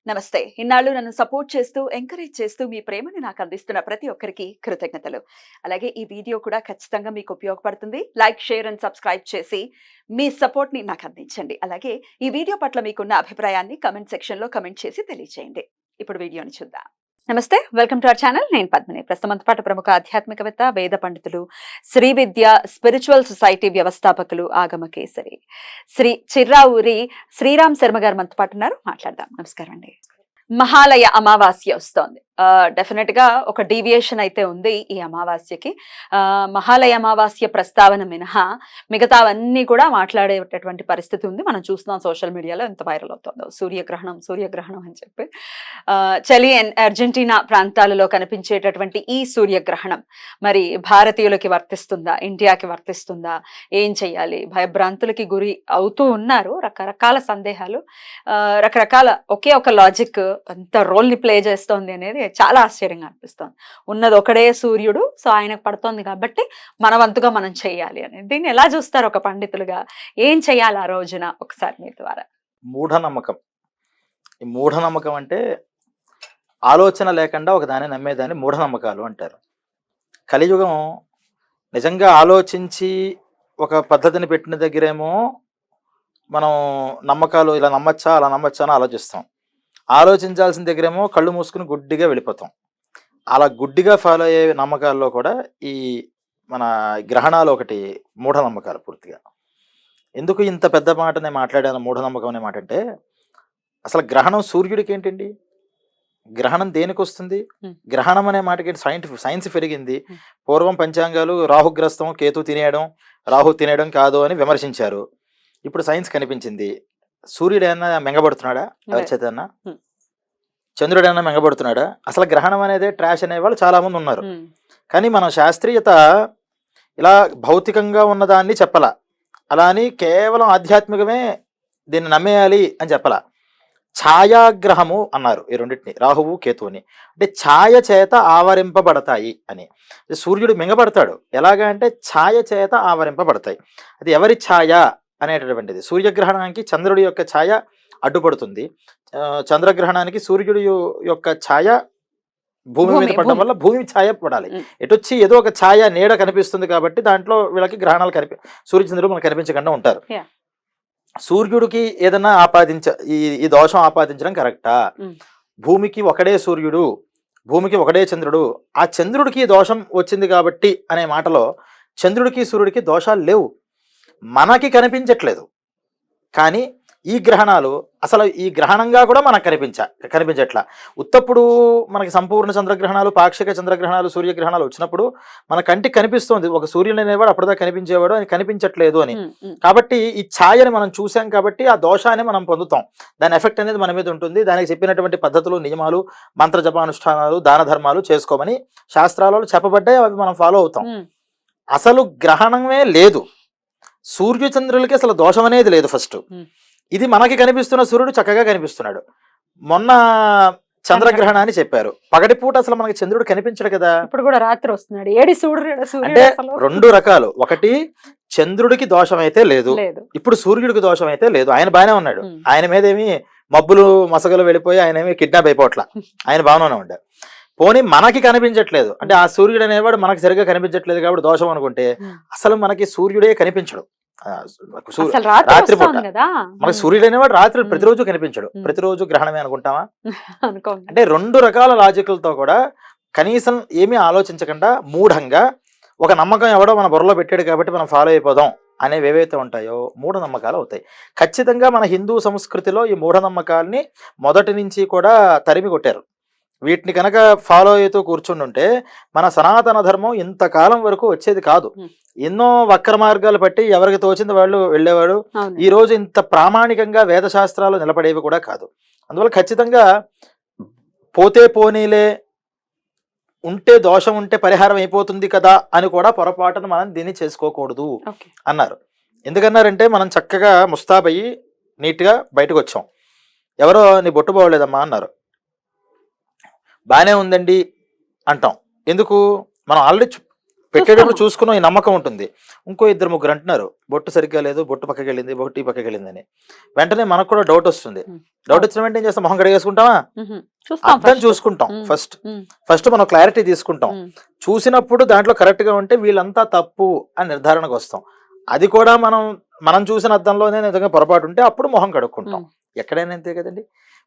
నమస్తే. ఇన్నాళ్ళు నన్ను సపోర్ట్ చేస్తూ, ఎంకరేజ్ చేస్తూ మీ ప్రేమని నాకు అందిస్తున్న ప్రతి ఒక్కరికి కృతజ్ఞతలు. అలాగే ఈ వీడియో కూడా ఖచ్చితంగా మీకు ఉపయోగపడుతుంది. లైక్, షేర్ అండ్ సబ్స్క్రైబ్ చేసి మీ సపోర్ట్‌ని నాకు అందించండి. అలాగే ఈ వీడియో పట్ల మీకున్న అభిప్రాయాన్ని కామెంట్ సెక్షన్‌లో కామెంట్ చేసి తెలియజేయండి. ఇప్పుడు వీడియోని చూద్దాం. నమస్తే, వెల్కమ్ టు అవర్ ఛానల్. నేను పద్మిని. ప్రస్తుతం మనతో పాటు ప్రముఖ ఆధ్యాత్మికవేత్త, వేద పండితులు, శ్రీ విద్య స్పిరిచువల్ సొసైటీ వ్యవస్థాపకులు, ఆగమ కేసరి శ్రీ చిర్రావూరి శ్రీరామ్ శర్మ గారు మనతో పాటు ఉన్నారు. మాట్లాడదాం. నమస్కారం అండి. మహాలయ అమావాస్య వస్తోంది. డెఫినెట్ గా ఒక డీవియేషన్ అయితే ఉంది ఈ అమావాస్యకి. మహాలయ అమావాస్య ప్రస్తావన మినహా మిగతావన్నీ కూడా మాట్లాడేటటువంటి పరిస్థితి ఉంది. మనం చూస్తున్నాం సోషల్ మీడియాలో ఎంత వైరల్ అవుతుందో. సూర్యగ్రహణం అని చెప్పి చలి అర్జెంటీనా ప్రాంతాలలో కనిపించేటటువంటి ఈ సూర్యగ్రహణం మరి భారతీయులకి వర్తిస్తుందా, ఇండియాకి వర్తిస్తుందా, ఏం చెయ్యాలి, భయభ్రాంతులకి గురి అవుతూ ఉన్నారు. రకరకాల సందేహాలు, రకరకాల ఒకే ఒక లాజిక్ ఎంత రోల్ ని ప్లే చేస్తోంది అనేది చాలా ఆశ్చర్యంగా అనిపిస్తోంది. ఉన్నది ఒకడే సూర్యుడు, సో ఆయనకు పడుతోంది కాబట్టి మన వంతుగా మనం చెయ్యాలి అని. దీన్ని ఎలా చూస్తారు ఒక పండితులుగా? ఏం చెయ్యాలి ఆ రోజున? ఒకసారి మీ ద్వారా. మూఢనమ్మకం. ఈ మూఢనమ్మకం అంటే ఆలోచన లేకుండా ఒక దాన్ని నమ్మేదాన్ని మూఢనమ్మకాలు అంటారు. కలియుగం నిజంగా ఆలోచించి ఒక పద్ధతిని పెట్టిన దగ్గరేమో మనం నమ్మకాలు ఇలా నమ్మచ్చా అలా నమ్మచ్చా అని ఆలోచిస్తాం. ఆలోచించాల్సిన దగ్గరేమో కళ్ళు మూసుకుని గుడ్డిగా వెళ్ళిపోతాం. అలా గుడ్డిగా ఫాలో అయ్యే నమ్మకాల్లో కూడా ఈ మన గ్రహణాలు ఒకటి మూఢనమ్మకాలు పూర్తిగా. ఎందుకు ఇంత పెద్ద మాట నేను మాట్లాడాను మూఢనమ్మకం అనే మాట అంటే, అసలు గ్రహణం సూర్యుడికి ఏంటండి? గ్రహణం దేనికి వస్తుంది? గ్రహణం అనే మాటకి సైన్స్ పెరిగింది. పూర్వం పంచాంగాలు రాహుగ్రస్తం, కేతు తినేయడం, రాహు తినేయడం కాదు అని విమర్శించారు. ఇప్పుడు సైన్స్ కనిపించింది. సూర్యుడు ఏమన్నా మెంగబడుతున్నాడా? ఎవరి చేతన్నా? చంద్రుడు ఏమన్నా మెంగబడుతున్నాడా? అసలు గ్రహణం అనేది ట్రాష్ అనేవాళ్ళు చాలా మంది ఉన్నారు. కానీ మన శాస్త్రీయత ఇలా భౌతికంగా ఉన్నదాన్ని చెప్పాల, అలా అని కేవలం ఆధ్యాత్మికమే దీన్ని నమ్మేయాలి అని చెప్పాల. ఛాయాగ్రహము అన్నారు ఈ రెండింటిని, రాహువు కేతువుని. అంటే ఛాయ చేత ఆవరింపబడతాయి అని. సూర్యుడు మింగబడతాడు ఎలాగా అంటే ఛాయ చేత ఆవరింపబడతాయి. అది ఎవరి ఛాయ అనేటటువంటిది. సూర్యగ్రహణానికి చంద్రుడి యొక్క ఛాయ అడ్డుపడుతుంది. చంద్రగ్రహణానికి సూర్యుడి యొక్క ఛాయ భూమి మీద పడడం వల్ల భూమి ఛాయ పడాలి. ఎటొచ్చి ఏదో ఒక ఛాయ నీడ కనిపిస్తుంది కాబట్టి దాంట్లో వీళ్ళకి గ్రహణాలు సూర్యచంద్రుడు మనకు కనిపించకుండా ఉంటారు. సూర్యుడికి ఏదన్నా ఈ దోషం ఆపాదించడం కరెక్టా? భూమికి ఒకడే సూర్యుడు, భూమికి ఒకడే చంద్రుడు, ఆ చంద్రుడికి దోషం వచ్చింది కాబట్టి అనే మాటలో చంద్రుడికి సూర్యుడికి దోషాలు లేవు, మనకి కనిపించట్లేదు. కానీ ఈ గ్రహణాలు అసలు ఈ గ్రహణంగా కూడా మనకు కనిపించట్లా. ఉత్తప్పుడు మనకి సంపూర్ణ చంద్రగ్రహణాలు, పాక్షిక చంద్రగ్రహణాలు, సూర్యగ్రహణాలు వచ్చినప్పుడు మన కంటికి కనిపిస్తోంది ఒక సూర్యుడు అనేవాడు అప్పటిదా కనిపించేవాడు, అని కనిపించట్లేదు అని. కాబట్టి ఈ ఛాయని మనం చూసాం కాబట్టి ఆ దోషాన్ని మనం పొందుతాం. దాని ఎఫెక్ట్ అనేది మన మీద ఉంటుంది. దానికి చెప్పినటువంటి పద్ధతులు, నియమాలు, మంత్ర జపానుష్ఠానాలు, దాన ధర్మాలు చేసుకోమని శాస్త్రాలలో చెప్పబడ్డాయి. అవి మనం ఫాలో అవుతాం. అసలు గ్రహణమే లేదు, సూర్యచంద్రులకి అసలు దోషం అనేది లేదు. ఫస్ట్ ఇది మనకి కనిపిస్తున్న సూర్యుడు చక్కగా కనిపిస్తున్నాడు. మొన్న చంద్రగ్రహణాన్ని చెప్పారు, పగటిపూట అసలు మనకి చంద్రుడు కనిపించడు కదా. ఇప్పుడు కూడా రాత్రి వస్తున్నాడు, ఏడి సూర్యుడు. అంటే రెండు రకాలు. ఒకటి చంద్రుడికి దోషం అయితే లేదు, ఇప్పుడు సూర్యుడికి దోషం అయితే లేదు. ఆయన బాగానే ఉన్నాడు, ఆయన మీద ఏమి మబ్బులు మసగలు వెళ్ళిపోయి ఆయన ఏమి కిడ్నాప్ అయిపోవట్లా, ఆయన బాగానే ఉన్నాడు. పోనీ మనకి కనిపించట్లేదు అంటే ఆ సూర్యుడు అనేవాడు మనకి సరిగ్గా కనిపించట్లేదు కాబట్టి దోషం అనుకుంటే, అసలు మనకి సూర్యుడే కనిపించడు రాత్రిపూట. మనకి సూర్యుడు అనేవాడు రాత్రి ప్రతిరోజు కనిపించడు, ప్రతిరోజు గ్రహణమే అనుకుంటామా? అంటే రెండు రకాల లాజిక్లతో కూడా కనీసం ఏమీ ఆలోచించకుండా మూఢంగా ఒక నమ్మకం ఎవడో మన బుర్రలో పెట్టాడు కాబట్టి మనం ఫాలో అయిపోదాం అనేవి ఏవైతే ఉంటాయో మూఢనమ్మకాలు అవుతాయి. ఖచ్చితంగా మన హిందూ సంస్కృతిలో ఈ మూఢనమ్మకాల్ని మొదటి నుంచి కూడా తరిమి కొట్టారు. వీటిని కనుక ఫాలో అవుతూ కూర్చుండుంటే మన సనాతన ధర్మం ఇంతకాలం వరకు వచ్చేది కాదు. ఎన్నో వక్ర మార్గాలు పట్టి ఎవరికి తోచింది వాళ్ళు వెళ్ళేవాడు. ఈ రోజు ఇంత ప్రామాణికంగా వేద శాస్త్రాలు నిలబడేవి కూడా కాదు. అందువల్ల ఖచ్చితంగా పోతే పోనీలే, ఉంటే దోషం ఉంటే పరిహారం అయిపోతుంది కదా అని కూడా పొరపాటున మనం దీన్ని చేసుకోకూడదు అన్నారు. ఎందుకన్నారంటే మనం చక్కగా ముస్తాబయ్యి నీట్గా బయటకు వచ్చాం, ఎవరో నీ బొట్టు బాగోలేదమ్మా అన్నారు, బాగానే ఉందండి అంటాం. ఎందుకు? మనం ఆల్రెడీ పెట్టేటప్పుడు చూసుకున్న ఈ నమ్మకం ఉంటుంది. ఇంకో ఇద్దరు ముగ్గురు అంటున్నారు బొట్టు సరిగ్గా లేదు, బొట్టు పక్కకి వెళ్ళింది, బొట్టు ఈ పక్కకి వెళ్ళిందని. వెంటనే మనకు కూడా డౌట్ వస్తుంది. డౌట్ వచ్చిన వెంటనే ఏం చేస్తాం? మొహం కడిగేసుకుంటామా? అర్థం చూసుకుంటాం. ఫస్ట్ మనం క్లారిటీ తీసుకుంటాం. చూసినప్పుడు దాంట్లో కరెక్ట్ గా ఉంటే వీళ్ళంతా తప్పు అని నిర్ధారణకు వస్తాం. అది కూడా మనం చూసిన అర్థంలోనే నిజంగా పొరపాటు ఉంటే అప్పుడు మొహం కడుక్కుంటాం. ఎక్కడైనా అంతే కదండి.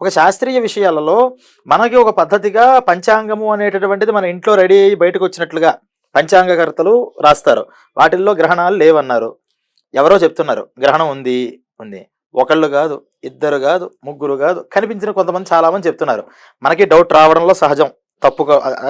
ఒక శాస్త్రీయ విషయాలలో మనకి ఒక పద్ధతిగా పంచాంగము అనేటటువంటిది మన ఇంట్లో రెడీ అయ్యి బయటకు వచ్చినట్లుగా పంచాంగకర్తలు రాస్తారు. వాటిల్లో గ్రహణాలు లేవన్నారు. ఎవరో చెప్తున్నారు గ్రహణం ఉంది. ఒకళ్ళు కాదు, ఇద్దరు కాదు, ముగ్గురు కాదు, కనిపించిన కొంతమంది చాలా మంది చెప్తున్నారు. మనకి డౌట్ రావడంలో సహజం,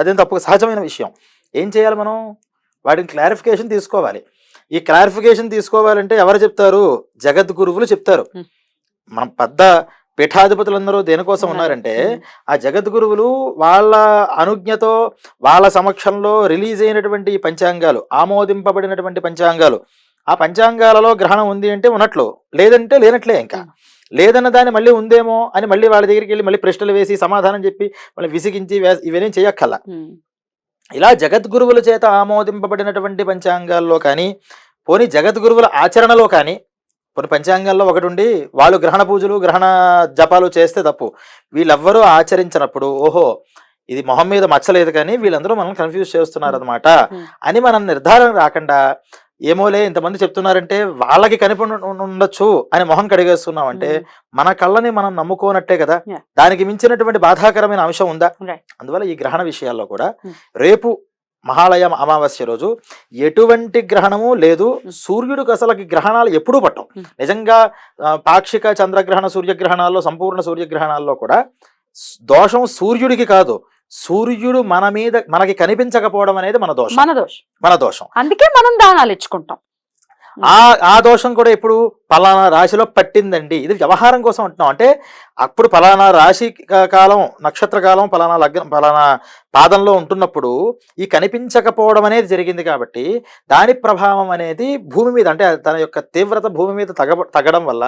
అదేం తప్పు, సహజమైన విషయం. ఏం చేయాలి? మనం వాటిని క్లారిఫికేషన్ తీసుకోవాలి. ఈ క్లారిఫికేషన్ తీసుకోవాలంటే ఎవరు చెప్తారు? జగద్గురువులు చెప్తారు. మన పెద్ద పీఠాధిపతులందరూ దేనికోసం ఉన్నారంటే ఆ జగద్గురువులు వాళ్ళ అనుజ్ఞతో వాళ్ళ సమక్షంలో రిలీజ్ అయినటువంటి పంచాంగాలు, ఆమోదింపబడినటువంటి పంచాంగాలు, ఆ పంచాంగాలలో గ్రహణం ఉంది అంటే ఉన్నట్లు, లేదంటే లేనట్లే. ఇంకా లేదన్న దాన్ని మళ్ళీ ఉందేమో అని మళ్ళీ వాళ్ళ దగ్గరికి వెళ్ళి మళ్ళీ ప్రశ్నలు వేసి సమాధానం చెప్పి మళ్ళీ విసిగించి ఇవన్నీ చేయక్కల్లా. ఇలా జగద్గురువుల చేత ఆమోదింపబడినటువంటి పంచాంగాల్లో కానీ, పోనీ జగద్గురువుల ఆచరణలో కానీ, కొన్ని పంచాంగాల్లో ఒకటి ఉండి వాళ్ళు గ్రహణ పూజలు గ్రహణ జపాలు చేస్తే తప్పు, వీళ్ళెవ్వరూ ఆచరించినప్పుడు ఓహో ఇది మొహం మీద మచ్చలేదు కానీ వీళ్ళందరూ మనం కన్ఫ్యూజ్ చేస్తున్నారు అనమాట అని మనం నిర్ధారణ రాకుండా ఏమోలే ఇంతమంది చెప్తున్నారంటే వాళ్ళకి ఉండొచ్చు అని మొహం కడిగేస్తున్నాం అంటే మన కళ్ళని మనం నమ్ముకోనట్టే కదా. దానికి మించినటువంటి బాధాకరమైన అంశం ఉందా? అందువల్ల ఈ గ్రహణ విషయాల్లో కూడా రేపు మహాలయ అమావాస్య రోజు ఎటువంటి గ్రహణము లేదు. సూర్యుడికి అసలుకి గ్రహణాలు ఎప్పుడూ పట్టం. నిజంగా పాక్షిక చంద్రగ్రహణ సూర్యగ్రహణాల్లో, సంపూర్ణ సూర్యగ్రహణాల్లో కూడా దోషం సూర్యుడికి కాదు, సూర్యుడు మనకి కనిపించకపోవడం అనేది మన దోషం. అందుకే మనం దానాలు ఇచ్చుకుంటాం. ఆ దోషం కూడా ఇప్పుడు పలానా రాశిలో పట్టిందండి, ఇది వ్యవహారం కోసం అంటున్నాం. అంటే అప్పుడు పలానా రాశి కాలం, నక్షత్ర కాలం, పలానా లగ్నం, పలానా పాదంలో ఉంటున్నప్పుడు ఈ కనిపించకపోవడం అనేది జరిగింది కాబట్టి దాని ప్రభావం అనేది భూమి మీద, అంటే తన యొక్క తీవ్రత భూమి మీద తగ్గడం వల్ల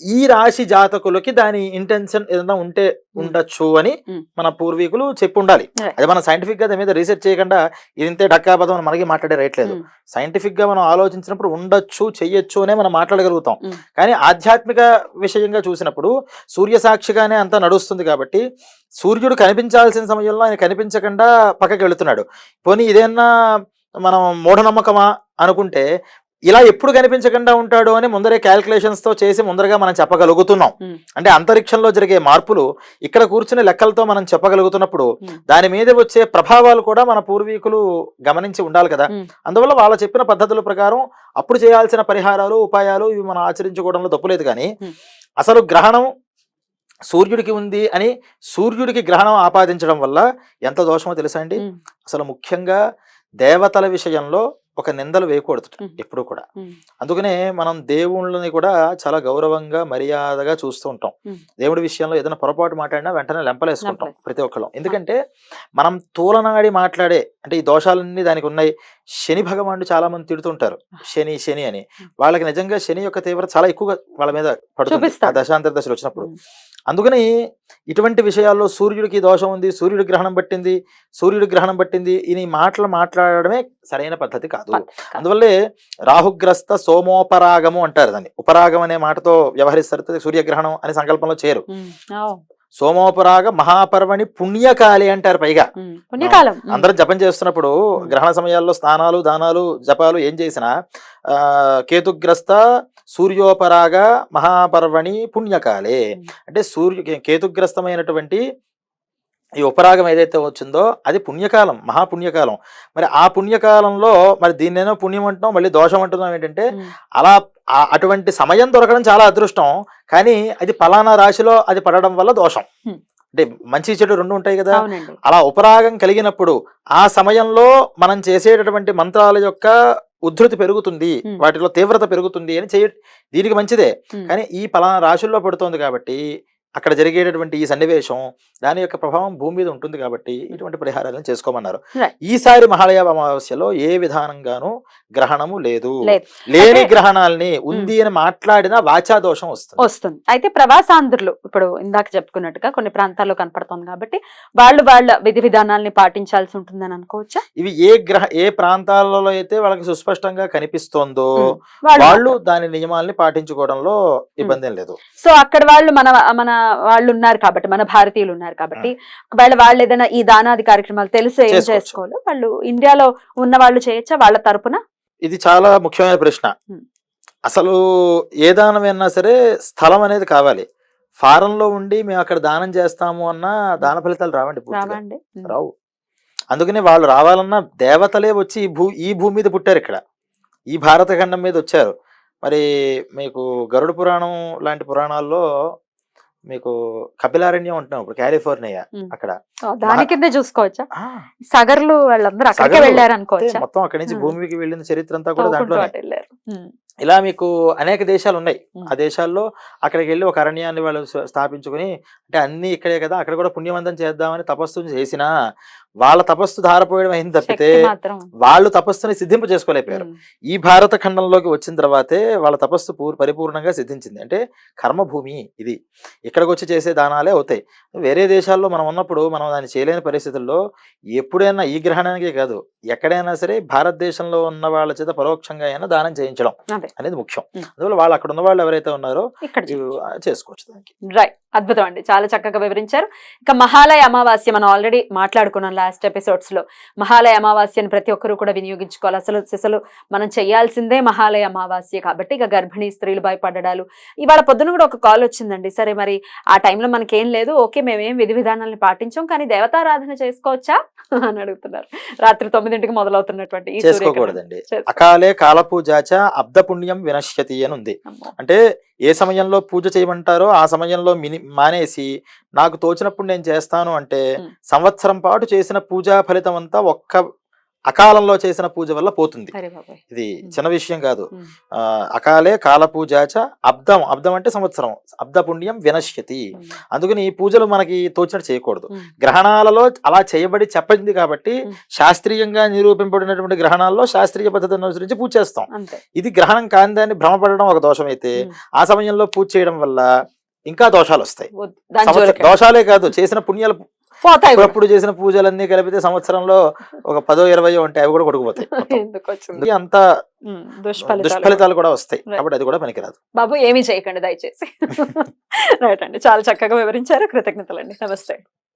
ఈ రాశి జాతకులకి దాని ఇంటెన్షన్ ఏదైనా ఉంటే ఉండొచ్చు అని మన పూర్వీకులు చెప్పి ఉండాలి. అది మనం సైంటిఫిక్ గా దాని మీద రీసెర్చ్ చేయకుండా ఇంతే డక్కాబద్ధం అని మనకి మాట్లాడే రైట్ లేదు. సైంటిఫిక్ గా మనం ఆలోచించినప్పుడు ఉండొచ్చు, చెయ్యొచ్చు అనే మనం మాట్లాడగలుగుతాం. కానీ ఆధ్యాత్మిక విషయంగా చూసినప్పుడు సూర్య సాక్షిగానే అంతా నడుస్తుంది కాబట్టి సూర్యుడు కనిపించాల్సిన సమయంలో ఆయన కనిపించకుండా పక్కకి వెళుతున్నాడు. పోనీ ఇదేనా మనం మూఢనమ్మకమా అనుకుంటే ఇలా ఎప్పుడు కనిపించకుండా ఉంటాడు అని ముందరే క్యాల్కులేషన్స్ తో చేసి ముందరగా మనం చెప్పగలుగుతున్నాం. అంటే అంతరిక్షంలో జరిగే మార్పులు ఇక్కడ కూర్చునే లెక్కలతో మనం చెప్పగలుగుతున్నప్పుడు దాని మీద వచ్చే ప్రభావాలు కూడా మన పూర్వీకులు గమనించి ఉండాలి కదా. అందువల్ల వాళ్ళు చెప్పిన పద్ధతుల ప్రకారం అప్పుడు చేయాల్సిన పరిహారాలు, ఉపాయాలు ఇవి మనం ఆచరించుకోవడంలో తప్పులేదు. కానీ అసలు గ్రహణం సూర్యుడికి ఉంది అని సూర్యుడికి గ్రహణం ఆపాదించడం వల్ల ఎంత దోషమో తెలుసా అండి. అసలు ముఖ్యంగా దేవతల విషయంలో ఒక నిందలు వేయకూడదు ఎప్పుడు కూడా. అందుకనే మనం దేవుళ్ళని కూడా చాలా గౌరవంగా మర్యాదగా చూస్తూ ఉంటాం. దేవుడి విషయంలో ఏదైనా పొరపాటు మాట్లాడినా వెంటనే లెంపలేసుకుంటాం ప్రతి ఒక్కళ్ళం. ఎందుకంటే మనం తూలనాడి మాట్లాడే, అంటే ఈ దోషాలన్నీ దానికి ఉన్నాయి. శని భగవానుడు చాలా మంది తిడుతుంటారు శని శని అని. వాళ్ళకి నిజంగా శని యొక్క తీవ్రత చాలా ఎక్కువగా వాళ్ళ మీద పడుతుంది దశాంతర దశలు వచ్చినప్పుడు. అందుకని ఇటువంటి విషయాల్లో సూర్యుడికి దోషం ఉంది, సూర్యుడి గ్రహణం పట్టింది ఈ మాటలు మాట్లాడడమే సరైన పద్ధతి కాదు. అందువల్లే రాహుగ్రస్త సోమోపరాగము అంటారు దాన్ని. ఉపరాగం అనే మాటతో వ్యవహరిస్తారు, సూర్యగ్రహణం అనే సంకల్పంలో చేరు. సోమోపరాగ మహాపర్వణి పుణ్యకాలి అంటారు. పైగా అందరం జపం చేస్తున్నప్పుడు గ్రహణ సమయాల్లో స్నానాలు, దానాలు, జపాలు ఏం చేసినా కేతుగ్రస్త సూర్యోపరాగ మహాపర్వణి పుణ్యకాలే అంటే కేతుగ్రస్తమైనటువంటి ఈ ఉపరాగం ఏదైతే వచ్చిందో అది పుణ్యకాలం, మహాపుణ్యకాలం. మరి ఆ పుణ్యకాలంలో మరి దీన్నేనో పుణ్యం అంటున్నాం, మళ్ళీ దోషం అంటున్నాం. ఏంటంటే అలా అటువంటి సమయం దొరకడం చాలా అదృష్టం. కానీ అది పలానా రాశిలో అది పడడం వల్ల దోషం. అంటే మంచి చెడు రెండు ఉంటాయి కదా. అలా ఉపరాగం కలిగినప్పుడు ఆ సమయంలో మనం చేసేటటువంటి మంత్రాల యొక్క ఉద్ధృతి పెరుగుతుంది, వాటిలో తీవ్రత పెరుగుతుంది అని దీనికి మంచిదే. కానీ ఈ పలానా రాశుల్లో పడుతోంది కాబట్టి అక్కడ జరిగేటటువంటి ఈ సన్నివేశం దాని యొక్క ప్రభావం భూమి మీద ఉంటుంది కాబట్టి ఇటువంటి పరిహారాలను చేసుకోమన్నారు. Right. ఈసారి మహాలయ అమావాస్యలో ఏ విధానంగానూ గ్రహణము లేదు. లేదు. లేని అయితే- గ్రహణాలని ఉంది అని మాట్లాడినా వాచా దోషం వస్తుంది. వస్తుంది. అయితే ప్రవాసాంధ్రులు ఇప్పుడు ఇందాక చెప్పుకున్నట్టుగా కొన్ని ప్రాంతాల్లో కనపడుతుంది కాబట్టి వాళ్ళ విధి విధానాల్ని పాటించాల్సి ఉంటుందని అనుకోవచ్చా? ఇవి ఏ ప్రాంతాలలో అయితే వాళ్ళకి సుస్పష్టంగా కనిపిస్తోందో వాళ్ళు వాళ్ళు దాని నియమాల్ని పాటించుకోవడంలో ఇబ్బంది ఏం లేదు. సో అక్కడ వాళ్ళు మన వాళ్ళు ఉన్నారు కాబట్టి, మన భారతీయులు ఉన్నారు కాబట్టి ఒకవేళ వాళ్ళు ఏదైనా ఈ దానాది కార్యక్రమాలు తెలుసు ఏం చేసుకోవచ్చు. చేసుకోవాలో వాళ్ళు ఇండియాలో ఉన్న వాళ్ళు చేయొచ్చా వాళ్ళ తరపున? ఇది చాలా ముఖ్యమైన ప్రశ్న. ఉమ్. అసలు ఏ దానం అయినా సరే స్థలం అనేది కావాలి. ఫారెన్ లో ఉండి మేము అక్కడ దానం చేస్తాము అన్న దాన ఫలితాలు రావండి, పూర్తిగా రావండి. రావు. అందుకని వాళ్ళు రావాలన్నా దేవతలే వచ్చి ఈ భూమి మీద పుట్టారు, ఇక్కడ ఈ భారత ఖండం మీద వచ్చారు. మరి మీకు గరుడ పురాణం లాంటి పురాణాల్లో మీకు కపిలారణ్యం ఉంటున్నాం ఇప్పుడు కాలిఫోర్నియా, ఉమ్. అక్కడ దాని కిందే చూసుకోవచ్చా? ఆ, సగర్లు వాళ్ళందరూ అక్కడికే సగర్లు వెళ్ళారు అంతే, అనుకోవచ్చా? మొత్తం అక్కడి నుంచి ఉమ్. భూమికి వెళ్ళిన చరిత్ర అంతా కూడా తవ్వుకుంటూ దాంట్లోనే. అటు వెళ్ళారు. ఉమ్. ఇలా మీకు అనేక దేశాలు ఉన్నాయి. ఉమ్. ఆ దేశాల్లో అక్కడికి వెళ్ళి ఒక అరణ్యాన్ని వాళ్ళు స్థాపించుకుని, అంటే అన్ని ఇక్కడే కదా, అక్కడ కూడా పుణ్యవంతం చేద్దామని తపస్సు చేసినా వాళ్ళ తపస్సు ధారపోయడం అయింది తప్పితే శక్తి మాత్రం. వాళ్ళు తపస్సుని సిద్ధింప చేసుకోలేకపోయారు. ఉమ్. ఈ భారత ఖండంలోకి వచ్చిన తర్వాతే వాళ్ళ తపస్సు పరిపూర్ణంగా సిద్ధించింది. అంటే కర్మభూమి ఇది, ఇక్కడికి వచ్చి చేసే దానాలే అవుతాయి. వేరే దేశాల్లో మనం ఉన్నప్పుడు మనం దాన్ని చేయలేని పరిస్థితుల్లో ఎప్పుడైనా ఈ గ్రహణానికే కాదు ఎక్కడైనా సరే భారతదేశంలో ఉన్న వాళ్ళ చేత పరోక్షంగా అయినా దానం చేయించడం అదే. అనేది ముఖ్యం. ఉమ్. అందువల్ల వాళ్ళు అక్కడ ఉన్న వాళ్ళు ఎవరైతే ఉన్నారో ఇక్కడ చేసుకోవచ్చు దానికి. రైట్, అద్భుతం అండి, చాలా చక్కగా వివరించారు. ఇక మహాలయ అమావాస్య మనం ఆల్రెడీ మాట్లాడుకున్నాం లాస్ట్ ఎపిసోడ్స్ లో. మహాలయ అమావాస్యని ప్రతి ఒక్కరు కూడా వినియోగించుకోవాలి. అసలు మనం చేయాల్సిందే మహాలయ అమావాస్య కాబట్టి ఇక గర్భిణీ స్త్రీలు భయపడడాలు. ఇవాళ పొద్దున కూడా ఒక కాల్ వచ్చిందండి. సరే మరి ఆ టైంలో మనకేం లేదు, ఓకే మేమేం విధి విధానాలను పాటించాం కానీ దేవతారాధన చేసుకోవచ్చా అని అడుగుతున్నారు. రాత్రి 9ంటికి మొదలవుతున్నటువంటి ఈ సూర్యగ్రహణం. చేసుకోకూడదండి. చేసుకో- అకాలే కాలపూజాచ అబ్ద పుణ్యం వినశ్యతి అని ఉంది. అమ్మో. అంటే ఏ సమయంలో పూజ చేయమంటారో ఆ సమయంలో మానేసి నాకు తోచినప్పుడు నేను చేస్తాను అంటే ఉమ్. సంవత్సరం పాటు చేసిన పూజా ఫలితం అంతా ఒక్క అకాలంలో చేసిన పూజ వల్ల పోతుంది. అరే బాబాయ్. ఇది చిన్న విషయం కాదు. ఉమ్. అకాలే కాల పూజాచ అబ్దం అంటే సంవత్సరం, అబ్ద పుణ్యం వినశ్యతి. ఉమ్. అందుకని ఈ పూజలు మనకి తోచినట్టు చేయకూడదు. ఉమ్. గ్రహణాలలో అలా చేయబడి చెప్పింది కాబట్టి ఉమ్. శాస్త్రీయంగా నిరూపింపబడినటువంటి గ్రహణాల్లో శాస్త్రీయ పద్ధతిని అనుసరించి పూజ చేస్తాం. అంతే. ఇది గ్రహణం కాని దాన్ని భ్రమపడడం ఒక దోషం అయితే ఉమ్. ఆ సమయంలో పూజ చేయడం వల్ల ఇంకా దోషాలు వస్తాయి. వద్దు. దాని జోలికి దోషాలే కాదు, చేసిన పుణ్యాలు పోతాయి కూడా. అప్పుడు చేసిన పూజలన్నీ కలిపితే సంవత్సరంలో ఒక 10-20 ఉంటాయి, అవి కూడా కొడుకుపోతాయి. ఎందుకు వచ్చింది? అందుకే అంత దుష్ఫలితాలు దుష్ఫలితాలు కూడా వస్తాయి. Right. కాబట్టి అది కూడా పనికిరాదు. బాబు ఏమీ చేయకండి దయచేసి. రైట్ అండి, చాలా చక్కగా వివరించారు. కృతజ్ఞతలండి. నమస్తే.